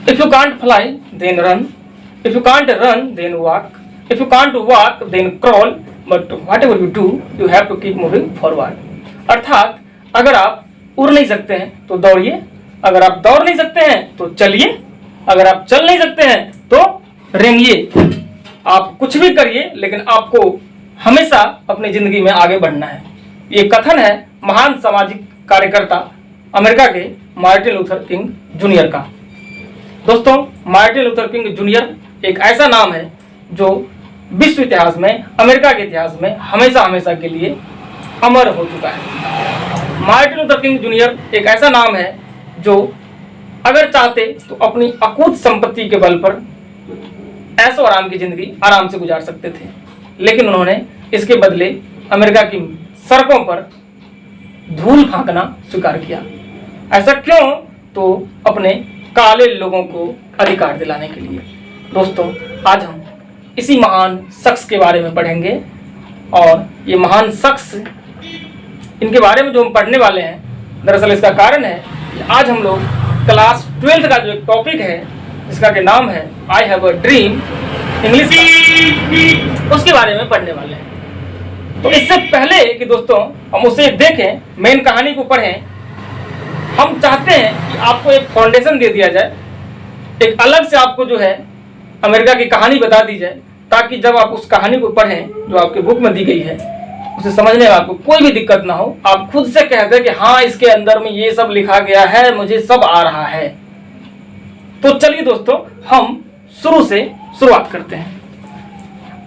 If you can't fly, then run. If you can't run, then walk. If you can't walk, then crawl. But whatever you do, you have to keep moving forward. अर्थात अगर आप उड़ नहीं सकते हैं तो दौड़िए, अगर आप दौड़ नहीं सकते हैं तो चलिए, अगर आप चल नहीं सकते हैं तो रेंगिए। आप कुछ भी करिए, लेकिन आपको हमेशा अपनी जिंदगी में आगे बढ़ना है। ये कथन है महान सामाजिक कार्यकर्ता अमेरिका के मार्टिन लूथर किंग जूनियर का। दोस्तों, मार्टिन लूथर किंग जूनियर एक ऐसा नाम है जो विश्व इतिहास में, अमेरिका के इतिहास में हमेशा हमेशा के लिए अमर हो चुका है। मार्टिन लूथर किंग जूनियर एक ऐसा नाम है जो अगर चाहते तो अपनी अकूत संपत्ति के बल पर ऐशो आराम की जिंदगी आराम से गुजार सकते थे, लेकिन उन्होंने इसके बदले अमेरिका की सड़कों पर धूल फेंकना स्वीकार किया। ऐसा क्यों? तो अपने काले लोगों को अधिकार दिलाने के लिए। दोस्तों, आज हम इसी महान शख्स के बारे में पढ़ेंगे, और ये महान शख्स, इनके बारे में जो हम पढ़ने वाले हैं, दरअसल इसका कारण है कि आज हम लोग क्लास 12 का जो एक टॉपिक है जिसका के नाम है I have a dream English का, उसके बारे में पढ़ने वाले हैं। तो इससे पहले कि दोस्तों हम उसे देखें, मेन कहानी को पढ़ें, हम चाहते हैं कि आपको एक फाउंडेशन दे दिया जाए, एक अलग से आपको जो है अमेरिका की कहानी बता दी जाए, ताकि जब आप उस कहानी को पढ़ें जो आपके बुक में दी गई है, उसे समझने में आपको कोई भी दिक्कत ना हो। आप खुद से कहते हैं कि हाँ, इसके अंदर में ये सब लिखा गया है, मुझे सब आ रहा है। तो चलिए दोस्तों, हम शुरू से शुरुआत करते हैं।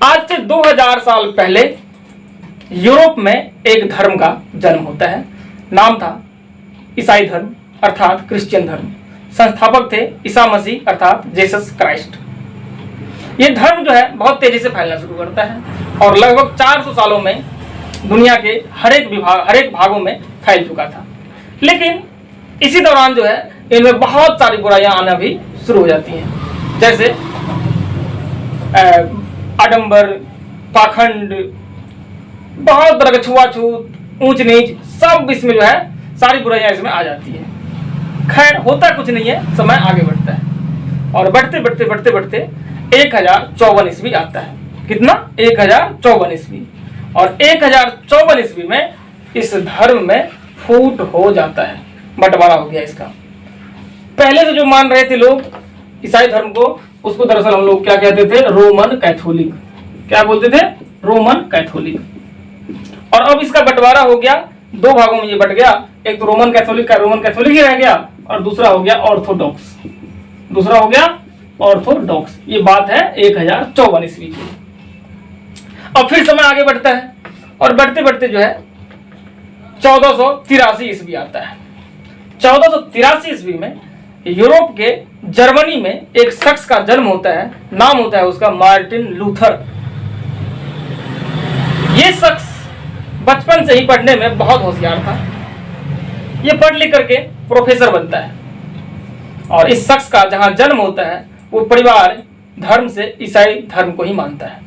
आज से 2000 साल पहले यूरोप में एक धर्म का जन्म होता है। नाम था ईसाई धर्म, अर्थात क्रिश्चियन धर्म। संस्थापक थे ईसा मसीह, अर्थात जीसस क्राइस्ट। ये धर्म जो है बहुत तेजी से फैलना शुरू करता है और लगभग 400 सालों में दुनिया के हर एक भागों में फैल चुका था। लेकिन इसी दौरान जो है इनमें बहुत सारी बुराइयां आना भी शुरू हो जाती हैं, जैसे आडंबर, पाखंड, बहुत तरह का छुआछूत, ऊंच नीच, सब इसमें जो है सारी बुराइयां इसमें आ जाती है। खैर, होता कुछ नहीं है, समय आगे बढ़ता है और बढ़ते बढ़ते बढ़ते बढ़ते 1054 ईस्वी आता है। कितना? 1054 ईस्वी। और 1054 ईस्वी में इस धर्म में फूट हो जाता है, बंटवारा हो गया इसका। पहले से जो मान रहे थे लोग ईसाई धर्म को, उसको दरअसल हम लोग क्या कहते थे? Roman Catholic. क्या बोलते थे? Roman Catholic. और अब इसका बंटवारा हो गया, दो भागों में ये बट गया। एक तो रोमन कैथोलिक का रोमन कैथोलिक ही रह गया, और दूसरा हो गया ऑर्थोडॉक्स। दूसरा हो गया ऑर्थोडॉक्स। ये बात है 1054 ईस्वी की। अब फिर समय आगे बढ़ता है और बढ़ते बढ़ते जो है 1483 ईस्वी आता है। 1483 ईस्वी में यूरोप के जर्मनी में एक शख्स का जन्म होता है। नाम होता है उसका मार्टिन लूथर। ये शख्स बचपन से ही पढ़ने में बहुत होशियार था। ये पढ़ लिख करके प्रोफेसर बनता है, और इस शख्स का जहां जन्म होता है वो परिवार धर्म से ईसाई धर्म को ही मानता है,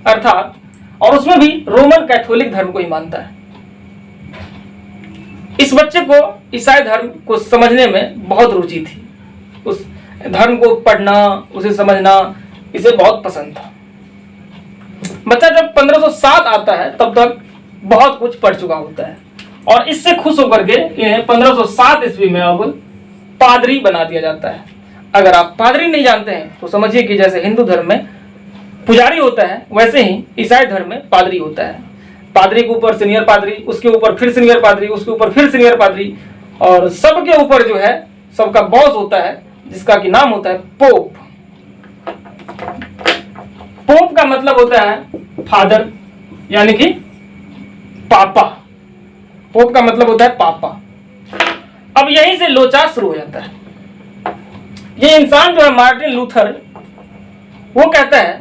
अर्थात, और उसमें भी रोमन कैथोलिक धर्म को ही मानता है। इस बच्चे को ईसाई धर्म को समझने में बहुत रुचि थी। उस धर्म को पढ़ना, उसे समझना इसे बहुत पसंद था। बच्चा जब 1507 आता है तब तक बहुत कुछ पढ़ चुका होता है, और इससे खुश होकर के इन्हें 1507 ईस्वी में अब पादरी बना दिया जाता है। अगर आप पादरी नहीं जानते हैं तो समझिए कि जैसे हिंदू धर्म में पुजारी होता है, वैसे ही ईसाई धर्म में पादरी होता है। पादरी के ऊपर सीनियर पादरी, उसके ऊपर फिर सीनियर पादरी, उसके ऊपर फिर सीनियर पादरी, और सबके ऊपर जो है सबका बॉस होता है, जिसका कि नाम होता है पोप। पोप का मतलब होता है फादर, यानी कि पापा। पोप का मतलब होता है पापा। अब यहीं से लोचा शुरू हो जाता है। ये इंसान जो है मार्टिन लूथर, वो कहता है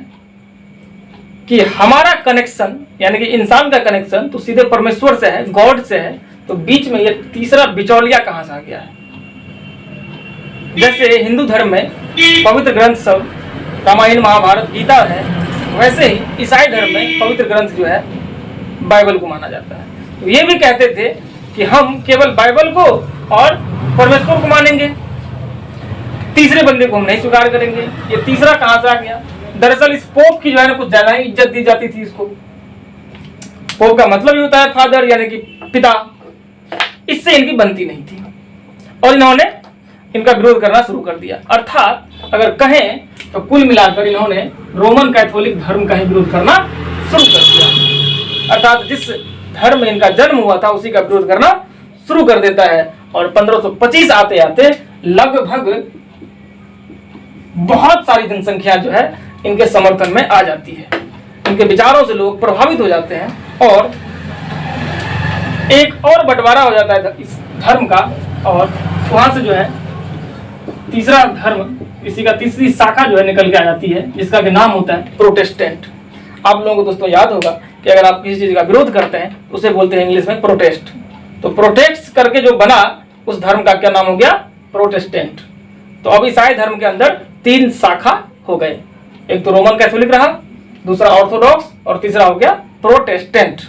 कि हमारा कनेक्शन, यानी कि इंसान का कनेक्शन तो सीधे परमेश्वर से है, गॉड से है, तो बीच में ये तीसरा बिचौलिया कहां से आ गया है। जैसे हिंदू धर्म में पवित्र ग्रंथ सब रामायण, महाभारत, गीता है, वैसे ही ईसाई धर्म में पवित्र ग्रंथ जो है बाइबल को माना जाता है। तो ये भी कहते थे कि हम केवल बाइबल को और परमेश्वर को मानेंगे। तीसरे बंदे को हम नहीं स्वीकार करेंगे। ये तीसरा कहां से आ गया? दरअसल इस पोप की जो है ना कुछ ज्यादा ही इज्जत दी जाती थी इसको। पोप का मतलब ही होता है फादर यानी कि पिता। इससे इनकी बनती नहीं थी और इन्होंने इनका विरोध करना शुरू कर दिया। अर्थात अगर कहें तो कुल मिलाकर इन्होंने रोमन कैथोलिक धर्म का ही विरोध करना शुरू कर दिया। अर्थात जिस धर्म में इनका जन्म हुआ था उसी का विरोध करना शुरू कर देता है। और 1525 आते आते लगभग बहुत सारी जनसंख्या जो है इनके समर्थन में आ जाती है। इनके विचारों से लोग प्रभावित हो जाते हैं और एक और बंटवारा हो जाता है इस धर्म का। और वहां से जो है तीसरा धर्म, इसी का तीसरी शाखा जो है निकल के आ जाती है, जिसका भी नाम होता है प्रोटेस्टेंट। आप लोगों को दोस्तों याद होगा कि अगर आप किसी चीज का विरोध करते हैं उसे बोलते हैं इंग्लिश में प्रोटेस्ट। तो प्रोटेस्ट करके जो बना उस धर्म का क्या नाम हो गया? प्रोटेस्टेंट। तो अब ईसाई धर्म के अंदर 3 शाखा हो गए। एक तो रोमन कैथोलिक रहा, दूसरा ऑर्थोडॉक्स और तीसरा हो गया प्रोटेस्टेंट।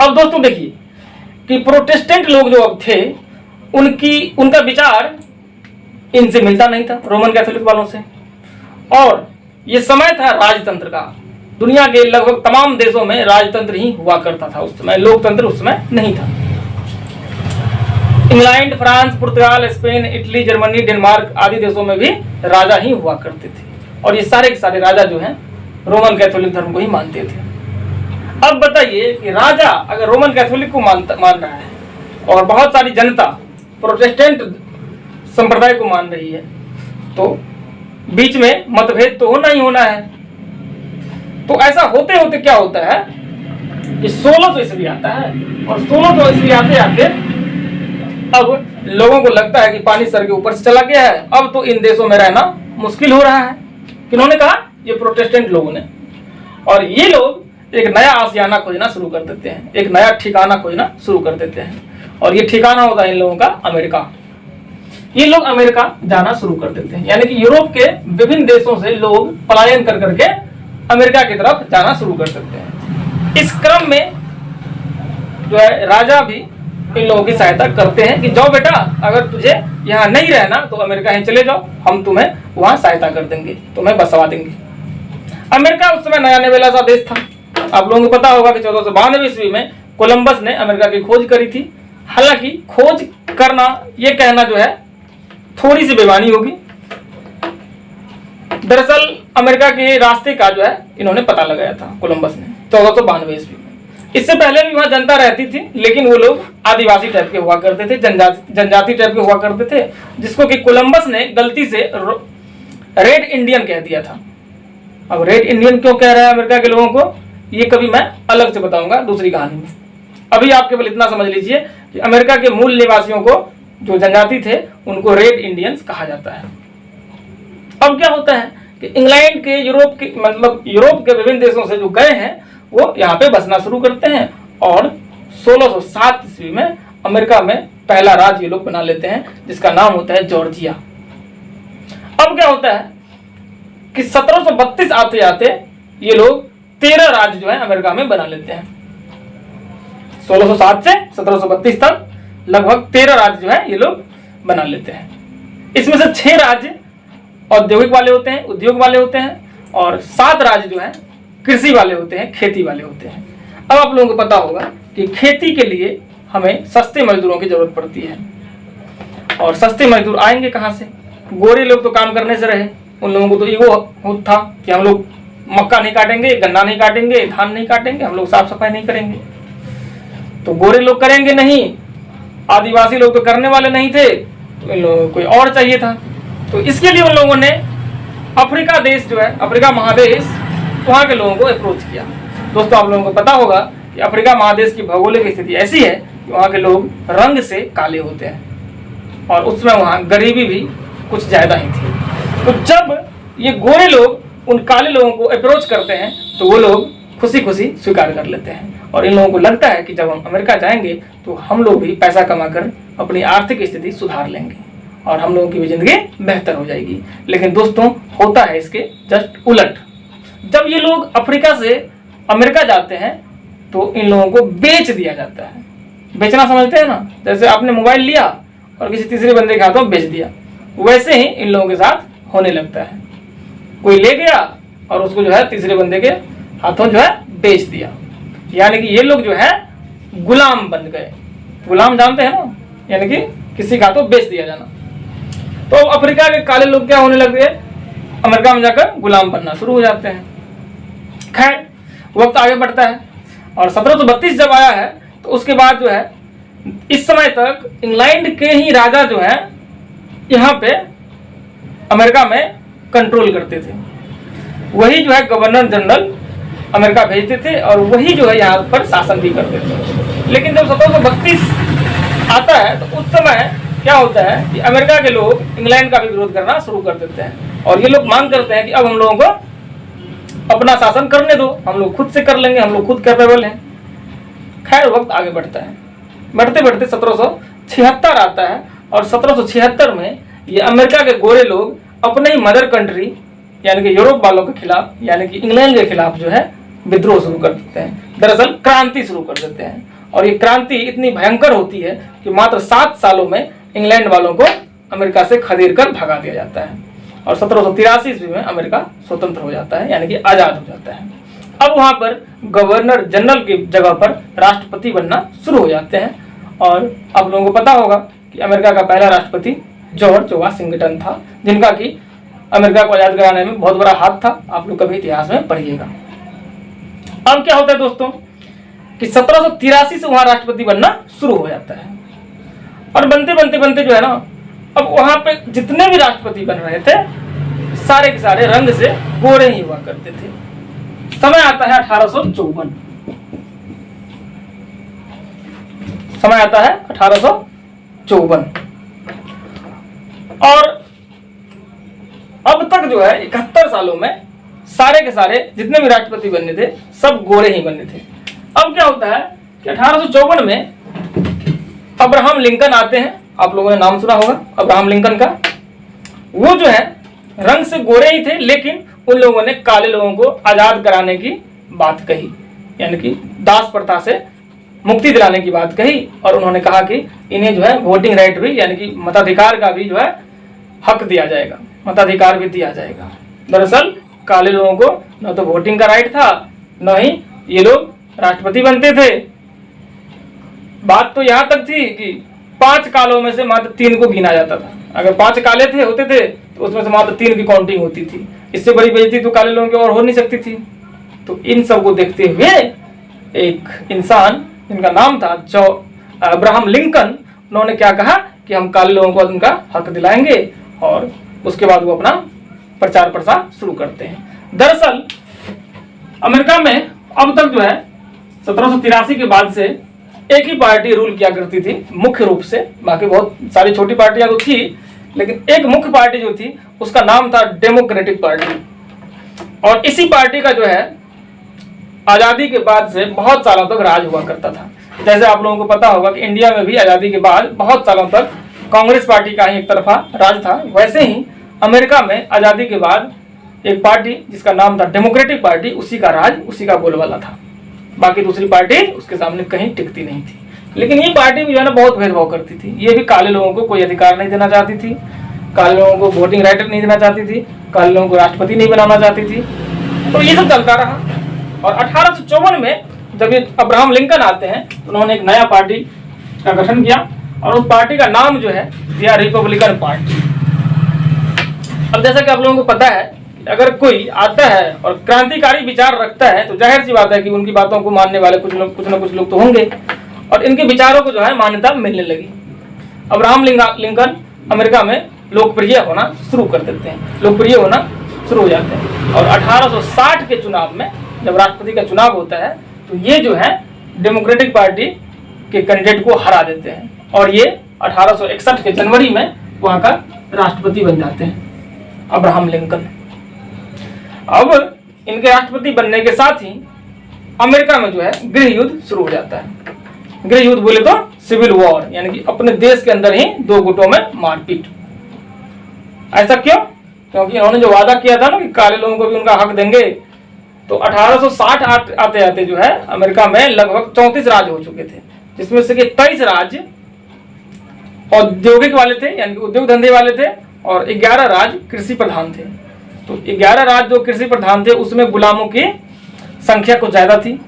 अब दोस्तों देखिए कि प्रोटेस्टेंट लोग जो अब थे उनका विचार इनसे मिलता नहीं था, रोमन कैथोलिक वालों से। और ये समय था राजतंत्र का। दुनिया के लगभग तमाम देशों में राजतंत्र ही हुआ करता था उस समय, लोकतंत्र उस समय नहीं था। इंग्लैंड, फ्रांस, पुर्तगाल, स्पेन, इटली, जर्मनी, डेनमार्क आदि देशों में भी राजा ही हुआ करते थे और ये सारे के सारे राजा जो हैं रोमन कैथोलिक धर्म को ही मानते थे। अब बताइए कि राजा अगर रोमन कैथोलिक को मान रहा है और बहुत सारी जनता प्रोटेस्टेंट संप्रदाय को मान रही है, तो बीच में मतभेद तो होना ही होना है। तो ऐसा होते होते क्या होता है कि 1600 ईस्वी आता है और 1600 ईस्वी आते आते अब लोगों को लगता है कि पानी सर के ऊपर से चला गया है, अब तो इन देशों में रहना मुश्किल हो रहा है। किन्होंने कहा? ये प्रोटेस्टेंट लोगों ने। और ये लोग एक नया आशियाना खोजना शुरू कर देते हैं, एक नया ठिकाना खोजना शुरू कर देते हैं और ये ठिकाना होता है इन लोगों का अमेरिका। ये लोग अमेरिका जाना शुरू कर देते हैं, यानी कि यूरोप के विभिन्न देशों से लोग पलायन कर करके अमेरिका की तरफ जाना शुरू कर सकते हैं। इस क्रम में जो है राजा भी इन लोगों की सहायता करते हैं कि जाओ बेटा, अगर तुझे यहाँ नहीं रहना तो अमेरिका ही चले जाओ, हम तुम्हें वहां सहायता कर देंगे, तुम्हें बसवा देंगे। अमेरिका उस समय नया निवेला सा देश था। आप लोगों को पता होगा कि 1492 ईस्वी में कोलंबस ने अमेरिका की खोज करी थी। हालांकि खोज करना ये कहना जो है थोड़ी सी बेईमानी होगी। दरअसल अमेरिका के रास्ते का जो है इन्होंने पता लगाया था कोलंबस ने 1492 ईस्वी में। इससे पहले भी वहां जनता रहती थी, लेकिन वो लोग आदिवासी टाइप के हुआ करते थे, जनजाति टाइप के हुआ करते थे, जिसको कि कोलंबस ने गलती से रेड इंडियन कह दिया था। अब रेड इंडियन क्यों कह रहा है अमेरिका के लोगों को, ये कभी मैं अलग से बताऊंगा दूसरी कहानी में। अभी आप केवल इतना समझ लीजिए कि अमेरिका के मूल निवासियों को, जो जनजाति थे, उनको रेड इंडियंस कहा जाता है। अब क्या होता है कि इंग्लैंड के यूरोप के विभिन्न देशों से जो गए हैं वो यहाँ पे बसना शुरू करते हैं और 1607 ईस्वी में अमेरिका में पहला राज्य ये लोग बना लेते हैं, जिसका नाम होता है जॉर्जिया। अब क्या होता है कि 1732 आते आते ये लोग 13 राज्य जो है अमेरिका में बना लेते हैं। 1607 से 1732 तक लगभग 13 राज्य जो है ये लोग बना लेते हैं। इसमें से 6 राज्य औद्योगिक वाले होते हैं, उद्योग वाले होते हैं, और 7 राज्य जो है कृषि वाले होते हैं, खेती वाले होते हैं। अब आप लोगों को पता होगा कि खेती के लिए हमें सस्ते मजदूरों की जरूरत पड़ती है, और सस्ते मजदूर आएंगे कहाँ से? गोरे लोग तो काम करने से रहे, उन लोगों को तो ईगो था कि हम लोग मक्का नहीं काटेंगे, गन्ना नहीं काटेंगे, धान नहीं काटेंगे, हम लोग साफ सफाई नहीं करेंगे। तो गोरे लोग करेंगे नहीं, आदिवासी लोग तो करने वाले नहीं थे, तो इन लोगों को कोई और चाहिए था। तो इसके लिए उन लोगों ने अफ्रीका देश जो है, अफ्रीका महादेश, वहाँ के लोगों को अप्रोच किया। दोस्तों आप लोगों को पता होगा कि अफ्रीका महादेश की भौगोलिक स्थिति ऐसी है कि वहाँ के लोग रंग से काले होते हैं और उसमें वहाँ गरीबी भी कुछ ज़्यादा ही थी। तो जब ये गोरे लोग उन काले लोगों को अप्रोच करते हैं तो वो लोग खुशी खुशी स्वीकार कर लेते हैं, और इन लोगों को लगता है कि जब हम अमेरिका जाएंगे तो हम लोग भी पैसा कमाकर अपनी आर्थिक स्थिति सुधार लेंगे और हम लोगों की भी जिंदगी बेहतर हो जाएगी। लेकिन दोस्तों होता है इसके जस्ट उलट। जब ये लोग अफ्रीका से अमेरिका जाते हैं तो इन लोगों को बेच दिया जाता है। बेचना समझते हैं ना, जैसे आपने मोबाइल लिया और किसी तीसरे बंदे के हाथों में बेच दिया, वैसे ही इन लोगों के साथ होने लगता है। कोई ले गया और उसको जो है तीसरे बंदे के हाथों जो है बेच दिया, यानी कि ये लोग जो है गुलाम बन गए। गुलाम जानते हैं ना, यानी कि किसी का हाथों बेच दिया जाना। तो अफ्रीका के काले लोग क्या होने लग गए, अमेरिका में जाकर गुलाम बनना शुरू हो जाते हैं। खैर वक्त आगे बढ़ता है और 1732 जब आया है तो उसके बाद जो है इस समय तक इंग्लैंड के ही राजा जो है यहाँ पे अमेरिका में कंट्रोल करते थे। वही जो है गवर्नर जनरल अमेरिका भेजते थे और वही जो है यहाँ पर शासन भी करते थे। लेकिन जब 1732 आता है तो उस समय क्या होता है कि अमेरिका के लोग इंग्लैंड का भी विरोध करना शुरू कर देते हैं और ये लोग मांग करते हैं कि अब हम लोगों को अपना शासन करने दो, हम लोग खुद से कर लेंगे, हम लोग खुद कैपेबल हैं। खैर वक्त आगे बढ़ता है, बढ़ते बढ़ते 1776 आता है और 1776 में ये अमेरिका के गोरे लोग अपने ही मदर कंट्री यानी कि यूरोप वालों के खिलाफ यानी कि इंग्लैंड के खिलाफ जो है विद्रोह शुरू कर देते हैं। दरअसल क्रांति शुरू कर देते हैं और ये क्रांति इतनी भयंकर होती है कि मात्र 7 सालों में इंग्लैंड वालों को अमेरिका से खदेड़ कर भगा दिया जाता है और 1783 ईस्वी में अमेरिका स्वतंत्र हो जाता है, यानी कि आजाद हो जाता है। अब वहां पर गवर्नर जनरल की जगह पर राष्ट्रपति बनना शुरू हो जाते हैं और आप लोगों को पता होगा कि अमेरिका का पहला राष्ट्रपति जॉर्ज वाशिंगटन था, जिनका कि अमेरिका को आजाद कराने में बहुत बड़ा हाथ था। आप लोग कभी इतिहास में पढ़िएगा। अब क्या होता है दोस्तों कि 1783 से वहां राष्ट्रपति बनना शुरू हो जाता है और बनते बनते बनते जो है ना, अब वहां पे जितने भी राष्ट्रपति बन रहे थे सारे के सारे रंग से गोरे ही हुआ करते थे। समय आता है 1854, समय आता है 1854 और अब तक जो है 71 सालों में सारे के सारे जितने भी राष्ट्रपति बनने थे सब गोरे ही बनने थे। अब क्या होता है कि 1854 में अब्राहम लिंकन आते हैं। आप लोगों ने नाम सुना होगा अब्राहम लिंकन का। वो जो है रंग से गोरे ही थे, लेकिन उन लोगों ने काले लोगों को आजाद कराने की बात कही, यानी कि दास प्रथा से मुक्ति दिलाने की बात कही और उन्होंने कहा कि इन्हें जो है वोटिंग राइट भी यानी कि मताधिकार का भी जो है हक दिया जाएगा, मताधिकार भी दिया जाएगा। दरअसल काले लोगों को न तो वोटिंग का राइट था, न ही ये लोग राष्ट्रपति बनते थे। बात तो यहाँ तक थी कि 5 कालों में से मात्र 3 को गिना जाता था। अगर 5 काले होते थे तो उसमें से मात्र 3 की काउंटिंग होती थी। इससे बड़ी बेइज्जती तो काले लोगों की और हो नहीं सकती थी। तो इन सब को देखते हुए एक इंसान जिनका नाम था अब्राहम लिंकन, उन्होंने क्या कहा कि हम काले लोगों को उनका हक दिलाएंगे और उसके बाद वो अपना प्रचार प्रसार शुरू करते हैं। दरअसल अमेरिका में अब तक जो है 1783 के बाद से एक ही पार्टी रूल किया करती थी मुख्य रूप से। बाकी बहुत सारी छोटी पार्टियां तो थी, लेकिन एक मुख्य पार्टी जो थी उसका नाम था डेमोक्रेटिक पार्टी। और इसी पार्टी का जो है आजादी के बाद से बहुत सालों तक राज हुआ करता था। जैसे आप लोगों को पता होगा कि इंडिया में भी आजादी के बाद बहुत सालों तक कांग्रेस पार्टी का ही एक तरफा राज था, वैसे ही अमेरिका में आजादी के बाद एक पार्टी जिसका नाम था डेमोक्रेटिक पार्टी, उसी का राज, उसी का बोलबाला था। बाकी दूसरी पार्टी उसके सामने कहीं टिकती नहीं थी। लेकिन ये पार्टी भी जो है ना बहुत भेदभाव करती थी। ये भी काले लोगों को कोई अधिकार नहीं देना चाहती थी, काले लोगों को वोटिंग राइट नहीं देना चाहती थी, काले लोगों को राष्ट्रपति नहीं बनाना चाहती थी। तो ये सब चलता रहा और 1854 में जब ये अब्राहम लिंकन आते हैं तो उन्होंने एक नया पार्टी का गठन किया और उस पार्टी का नाम जो है दिया रिपब्लिकन पार्टी। अब जैसा कि आप लोगों को पता है, अगर कोई आता है और क्रांतिकारी विचार रखता है तो जाहिर सी बात है कि उनकी बातों को मानने वाले कुछ ना कुछ लोग तो होंगे और इनके विचारों को जो है मान्यता मिलने लगी। अब्राहम लिंकन अमेरिका में लोकप्रिय होना शुरू कर देते हैं, लोकप्रिय होना शुरू हो जाते हैं। और 1860 के चुनाव में जब राष्ट्रपति का चुनाव होता है तो ये जो है डेमोक्रेटिक पार्टी के कैंडिडेट को हरा देते हैं और ये 1861 के जनवरी में वहां का राष्ट्रपति बन जाते हैं अब्राहम लिंकन। अब इनके राष्ट्रपति बनने के साथ ही अमेरिका में जो है गृह युद्ध शुरू हो जाता है। गृह युद्ध बोले तो सिविल वॉर, यानी कि अपने देश के अंदर ही 2 गुटों में मारपीट। ऐसा क्यों? क्योंकि इन्होंने जो वादा किया था ना कि काले लोगों को भी उनका हक देंगे, तो 1860 आते आते जो है अमेरिका में लगभग 34 राज्य हो चुके थे, जिसमें से कि 23 राज्य औद्योगिक वाले थे, यानी कि उद्योग धंधे वाले थे और 11 राज्य कृषि प्रधान थे। तो 11 राज्य जो कृषि प्रधान थे उसमें गुलामों की संख्या कुछ ज्यादा थी।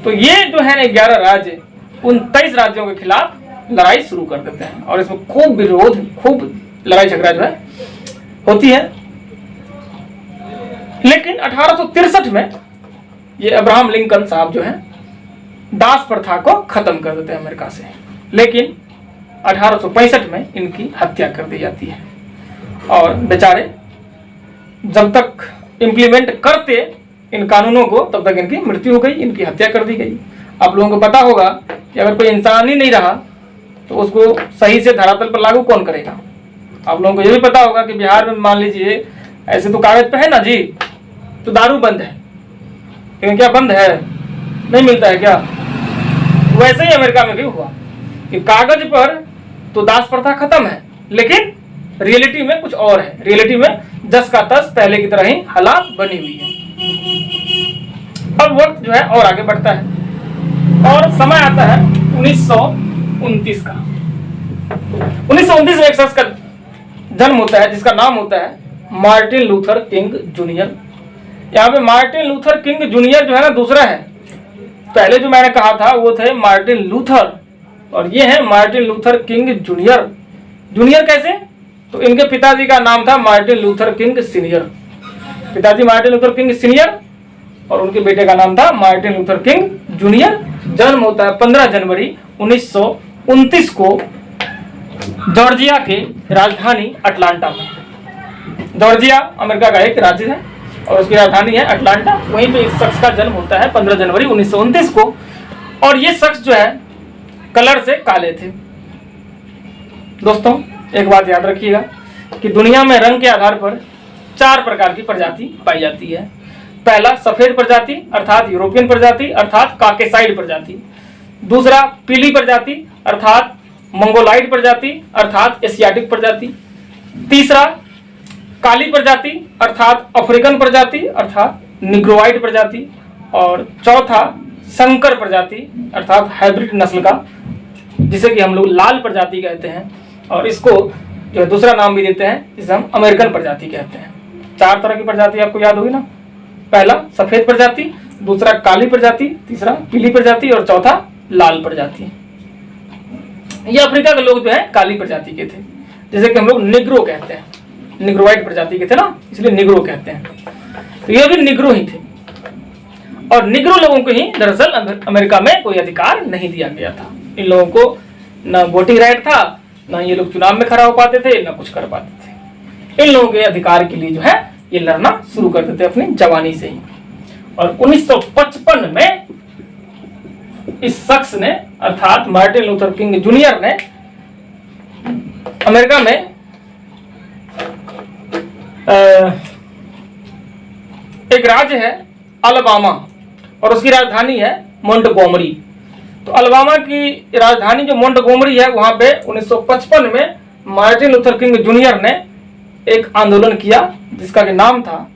तो ये जो है 11 राज्य उन 23 राज्यों के खिलाफ लड़ाई शुरू कर देते हैं और इसमें खूब विरोध, खूब लड़ाई झगड़ा जो है होती है। लेकिन 1863 में ये अब्राहम लिंकन साहब जो है दास प्रथा को खत्म कर देते हैं अमेरिका से। लेकिन 1865 में इनकी हत्या कर दी जाती है और बेचारे जब तक इम्प्लीमेंट करते इन कानूनों को तब तक इनकी मृत्यु हो गई, इनकी हत्या कर दी गई। आप लोगों को पता होगा कि अगर कोई इंसान ही नहीं रहा तो उसको सही से धरातल पर लागू कौन करेगा। आप लोगों को ये भी पता होगा कि बिहार में मान लीजिए ऐसे तो कागज पे है ना जी, तो दारू बंद है, लेकिन क्या बंद है? नहीं मिलता है क्या? वैसे ही अमेरिका में भी हुआ कि कागज पर तो दास प्रथा खत्म है, लेकिन रियलिटी में कुछ और है। रियलिटी में जस का तस पहले की तरह ही हालात बनी हुई है। अब वक्त जो है और आगे बढ़ता है और समय आता है 1929 का। 1929 में एक शख्स का जन्म होता है जिसका नाम होता है मार्टिन लूथर किंग जूनियर। यहाँ पे मार्टिन लूथर किंग जूनियर जो है ना दूसरा है। पहले जो मैंने कहा था वो थे मार्टिन लूथर और ये है Martin Luther king junior. Junior कैसे? तो इनके पिताजी का नाम था मार्टिन लूथर किंग सीनियर। पिताजी मार्टिन लूथर किंग सीनियर और उनके बेटे का नाम था मार्टिन लूथर किंग जूनियर। जन्म होता है 15 जनवरी 1929 को जॉर्जिया के राजधानी अटलांटा में। जॉर्जिया अमेरिका का एक राज्य है और उसकी राजधानी है अटलांटा। वहीं पे इस शख्स का जन्म होता है 15 जनवरी 1929 को। और ये शख्स जो है कलर से काले थे। दोस्तों एक बात याद रखिएगा कि दुनिया में रंग के आधार पर 4 प्रकार की प्रजाति पाई जाती है। पहला सफेद प्रजाति अर्थात यूरोपियन प्रजाति अर्थात काकेसाइड प्रजाति। दूसरा पीली प्रजाति अर्थात मंगोलाइड प्रजाति अर्थात एशियाटिक प्रजाति। तीसरा काली प्रजाति अर्थात अफ्रीकन प्रजाति अर्थात निग्रोइड प्रजाति। और चौथा संकर प्रजाति अर्थात हाइब्रिड नस्ल का, जिसे कि हम लोग लाल प्रजाति कहते हैं और इसको जो है दूसरा नाम भी देते हैं, जिसे हम अमेरिकन प्रजाति कहते हैं। 4 तरह की प्रजाति आपको याद होगी ना। पहला सफेद प्रजाति, दूसरा काली प्रजाति, तीसरा पीली प्रजाति और चौथा लाल प्रजाति। ये अफ्रीका के लोग जो है काली प्रजाति के थे, जैसे कि हम लोग निग्रो कहते हैं, निग्रोइड प्रजाति के थे ना, इसलिए निग्रो कहते हैं। तो ये भी निग्रो ही थे और निग्रो लोगों को ही दरअसल अमेरिका में कोई अधिकार नहीं दिया गया था। इन लोगों को ना वोटिंग राइट था, ना ये लोग चुनाव में खड़ा हो पाते थे, ना कुछ कर पाते थे। इन लोगों के अधिकार के लिए जो है ये लड़ना शुरू कर देते अपनी जवानी से ही। और 1955 में इस शख्स ने अर्थात मार्टिन लूथर किंग जूनियर ने अमेरिका में एक राज्य है अलबामा और उसकी राजधानी है मोंटगोमरी। तो अलबामा की राजधानी जो मोंटगोमरी है वहां पे 1955 में मार्टिन लूथर किंग जूनियर ने एक आंदोलन किया जिसका कि नाम था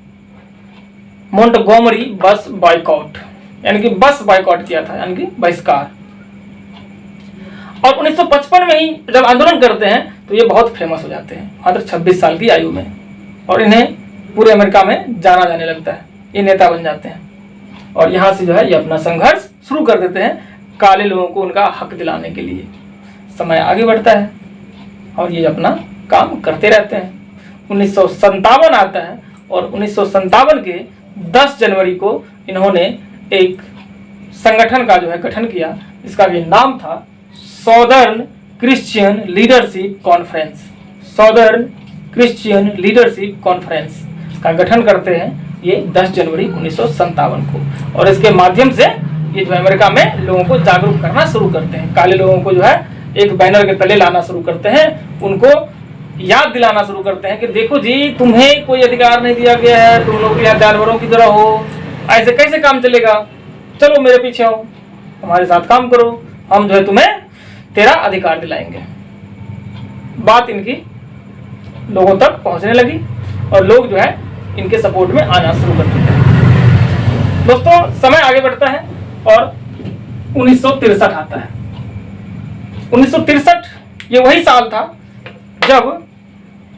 मोंटगोमरी बस बॉयकॉट, यानी कि बस बॉयकॉट किया था, यानी कि बहिष्कार। और 1955 में ही जब आंदोलन करते हैं तो ये बहुत फेमस हो जाते हैं मात्र 26 साल की आयु में और इन्हें पूरे अमेरिका में जाना जाने लगता है। ये नेता बन जाते हैं और यहाँ से जो है ये अपना संघर्ष शुरू कर देते हैं काले लोगों को उनका हक दिलाने के लिए। समय आगे बढ़ता है और ये अपना काम करते रहते हैं। 1957 आता है और 1957 के 10 जनवरी को इन्होंने एक संगठन का जो है गठन किया, जिसका भी नाम था southern Christian leadership conference. Southern Christian leadership conference का गठन करते हैं ये 10 जनवरी 1957 को और इसके माध्यम से ये जो अमेरिका में लोगों को जागरूक करना शुरू करते हैं। काले लोगों को जो है एक बैनर के तले लाना शुरू करते हैं, उनको याद दिलाना शुरू करते हैं कि देखो जी तुम्हें कोई अधिकार नहीं दिया गया है, तुम लोग यहाँ जानवरों की तरह हो, ऐसे कैसे काम चलेगा, चलो मेरे पीछे आओ, हमारे साथ काम करो, हम जो है तुम्हें तेरा अधिकार दिलाएंगे। बात इनकी लोगों तक पहुंचने लगी और लोग जो है इनके सपोर्ट में आना शुरू कर देते हैं। दोस्तों समय आगे बढ़ता है और 1963 आता है। 1963 ये वही साल था जब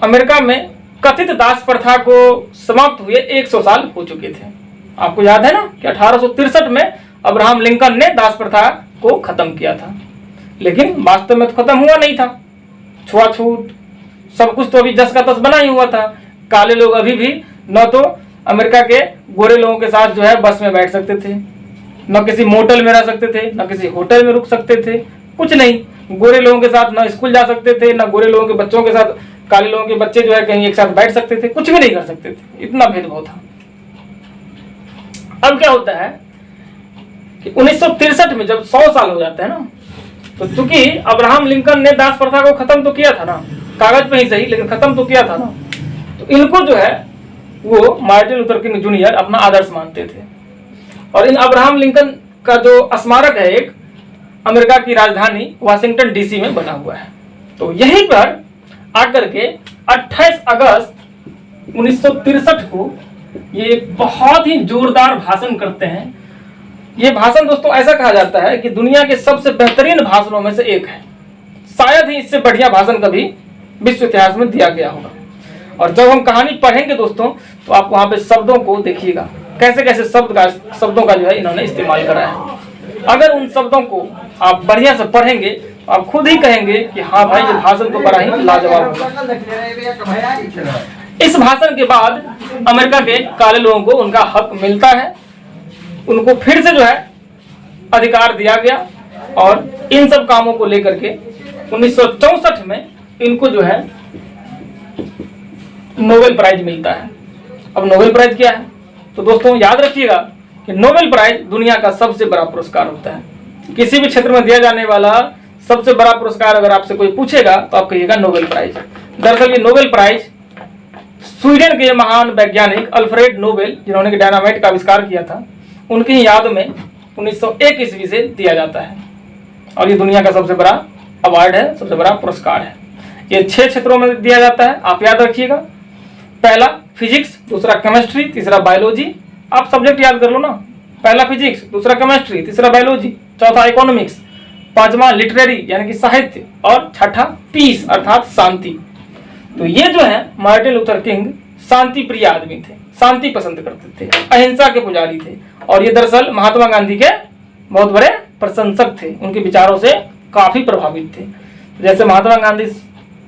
अमेरिका में कथित दास प्रथा को समाप्त हुए 100 साल हो चुके थे। आपको याद है ना कि 1863 में अब्राहम लिंकन ने दास प्रथा को खत्म किया था, लेकिन वास्तव में तो खत्म हुआ नहीं था। छुआछूत सब कुछ तो अभी जस का तस बना ही हुआ था। काले लोग अभी भी न तो अमेरिका के गोरे लोगों के साथ जो है बस में बैठ सकते थे, न किसी मोटल में रह सकते थे, न किसी होटल में रुक सकते थे, कुछ नहीं। गोरे लोगों के साथ न स्कूल जा सकते थे, न गोरे लोगों के बच्चों के साथ काले लोगों के बच्चे जो है कहीं एक साथ बैठ सकते थे, कुछ भी नहीं कर सकते थे। इतना भेदभाव था। अब क्या होता है कि 1963 में जब 100 साल हो जाते हैं ना, तो चूंकि अब्राहम लिंकन ने दास प्रथा को खत्म तो किया था ना, कागज पे ही सही लेकिन खत्म तो किया था ना, तो इनको जो है वो मार्टिन लूथर किंग जूनियर अपना आदर्श मानते थे। और इन अब्राहम लिंकन का जो स्मारक है एक अमेरिका की राजधानी वाशिंगटन डीसी में बना हुआ है। तो यहीं पर आकर के 28 अगस्त 1963 को ये एक बहुत ही जोरदार भाषण करते हैं। ये भाषण दोस्तों ऐसा कहा जाता है कि दुनिया के सबसे बेहतरीन भाषणों में से एक है। शायद ही इससे बढ़िया भाषण कभी विश्व इतिहास में दिया गया होगा। और जब हम कहानी पढ़ेंगे दोस्तों, तो आप वहां पे शब्दों को देखिएगा, कैसे कैसे शब्दों का जो है इन्होंने इस्तेमाल करा है। अगर उन शब्दों को आप बढ़िया से पढ़ेंगे तो आप खुद ही कहेंगे कि हाँ भाई, ये भाषण तो बड़ा ही लाजवाब होगा। इस भाषण के बाद अमेरिका के काले लोगों को उनका हक मिलता है, उनको फिर से जो है अधिकार दिया गया। और इन सब कामों को लेकर के 1964 में इनको जो है नोबेल प्राइज मिलता है। अब नोबेल प्राइज क्या है? तो दोस्तों याद रखिएगा कि नोबेल प्राइज दुनिया का सबसे बड़ा पुरस्कार होता है। किसी भी क्षेत्र में दिया जाने वाला सबसे बड़ा पुरस्कार अगर आपसे कोई पूछेगा तो आप कहिएगा नोबेल प्राइज। दरअसल ये नोबेल प्राइज स्वीडन के महान वैज्ञानिक अल्फ्रेड नोबेल, जिन्होंने डायनामाइट का आविष्कार किया था, उनकी याद में 1901 ईस्वी से दिया जाता है। और ये दुनिया का सबसे बड़ा अवार्ड है, सबसे बड़ा पुरस्कार है। ये 6 क्षेत्रों में दिया जाता है, आप याद रखिएगा। पहला फिजिक्स, दूसरा केमिस्ट्री, तीसरा बायोलॉजी। आप सब्जेक्ट याद कर लो ना, पहला फिजिक्स, दूसरा केमिस्ट्री, तीसरा बायोलॉजी, चौथा इकोनॉमिक्स, पांचवा लिटरेरी यानी कि साहित्य, और छठा पीस अर्थात शांति। तो ये जो है मार्टिन लूथर किंग शांति प्रिय आदमी थे, शांति पसंद करते थे, अहिंसा के पुजारी थे। और ये दरअसल महात्मा गांधी के बहुत बड़े प्रशंसक थे, उनके विचारों से काफी प्रभावित थे। जैसे महात्मा गांधी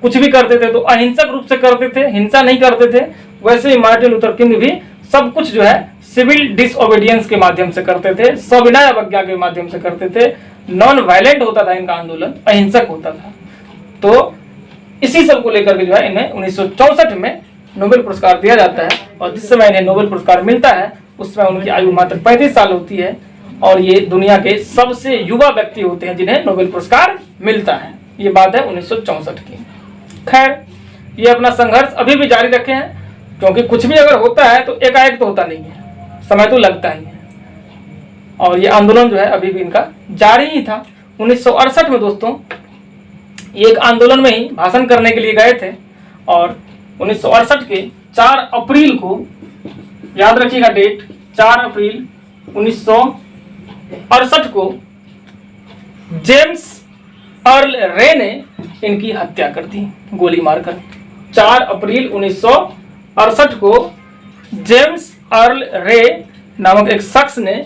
कुछ भी करते थे तो अहिंसक रूप से करते थे, हिंसा नहीं करते थे, वैसे ही मार्टिन लूथर किंग भी सब कुछ जो है सिविल डिसओबीडियंस के माध्यम से करते थे, सविनय अवज्ञा के माध्यम से करते थे। नॉन वायलेंट होता था इनका आंदोलन, अहिंसक होता था। तो इसी सब को लेकर के जो है इन्हें 1964 में नोबेल पुरस्कार दिया जाता है। और जिस समय इन्हें नोबेल पुरस्कार मिलता है उस समय उनकी आयु मात्र 35 साल होती है। और ये दुनिया के सबसे युवा व्यक्ति होते हैं जिन्हें नोबेल पुरस्कार मिलता है। ये बात है 1964 की। खैर, ये अपना संघर्ष अभी भी जारी रखे हैं, क्योंकि कुछ भी अगर होता है तो एकाएक तो होता नहीं है, समय तो लगता ही है। और ये आंदोलन जो है अभी भी इनका जारी ही था। 1968 में दोस्तों ये एक आंदोलन में ही भाषण करने के लिए गए थे। और 1968 के 4 अप्रैल को, याद रखिएगा डेट, 4 अप्रैल 1968 को जेम्स अर्ल रे ने इनकी हत्या कर दी गोली मारकर। 4 अप्रैल 1968 को जेम्स अर्ल रे नामक एक शख्स ने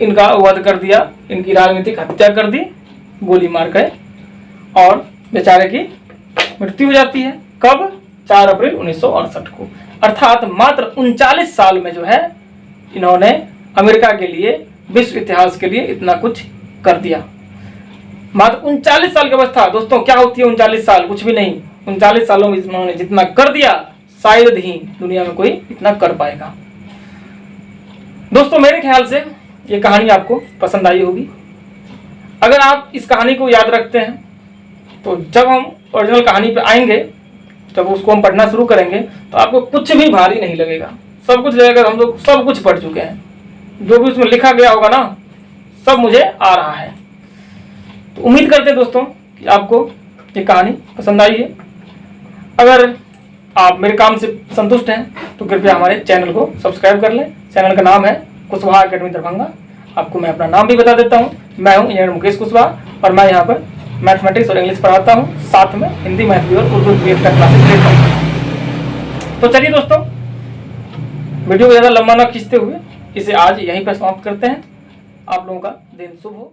इनका वध कर दिया, इनकी राजनीतिक हत्या कर दी गोली मारकर। और बेचारे की मृत्यु हो जाती है। कब? 4 अप्रैल 1968 को। अर्थात मात्र 39 साल में जो है इन्होंने अमेरिका के लिए, विश्व इतिहास के लिए इतना कुछ कर दिया। मात्र 39 साल की अवस्था दोस्तों क्या होती है? 39 साल कुछ भी नहीं। 39 सालों में इन्होंने जितना कर दिया शायद ही दुनिया में कोई इतना कर पाएगा। दोस्तों मेरे ख्याल से ये कहानी आपको पसंद आई होगी। अगर आप इस कहानी को याद रखते हैं तो जब हम ओरिजिनल कहानी पे आएंगे, जब उसको हम पढ़ना शुरू करेंगे तो आपको कुछ भी भारी नहीं लगेगा। सब कुछ लगेगा हम लोग सब कुछ पढ़ चुके हैं, जो भी उसमें लिखा गया होगा ना सब मुझे आ रहा है। तो उम्मीद करते हैं दोस्तों कि आपको ये कहानी पसंद आई है। अगर आप मेरे काम से संतुष्ट हैं तो कृपया हमारे चैनल को सब्सक्राइब कर लें। चैनल का नाम है कुशवाहा अकेडमी दरभंगा। आपको मैं अपना नाम भी बता देता हूँ। मैं हूँ इंजीनियर मुकेश कुशवाहा और मैं यहाँ पर मैथमेटिक्स और इंग्लिश पढ़ाता हूँ, साथ में हिंदी, मैथ भी और उर्दू भी एक्स्ट्रा क्लासेस लेता हूँ। तो चलिए दोस्तों, वीडियो को ज़्यादा लंबा ना खींचते हुए इसे आज यहीं पर समाप्त करते हैं। आप लोगों का दिन शुभ हो।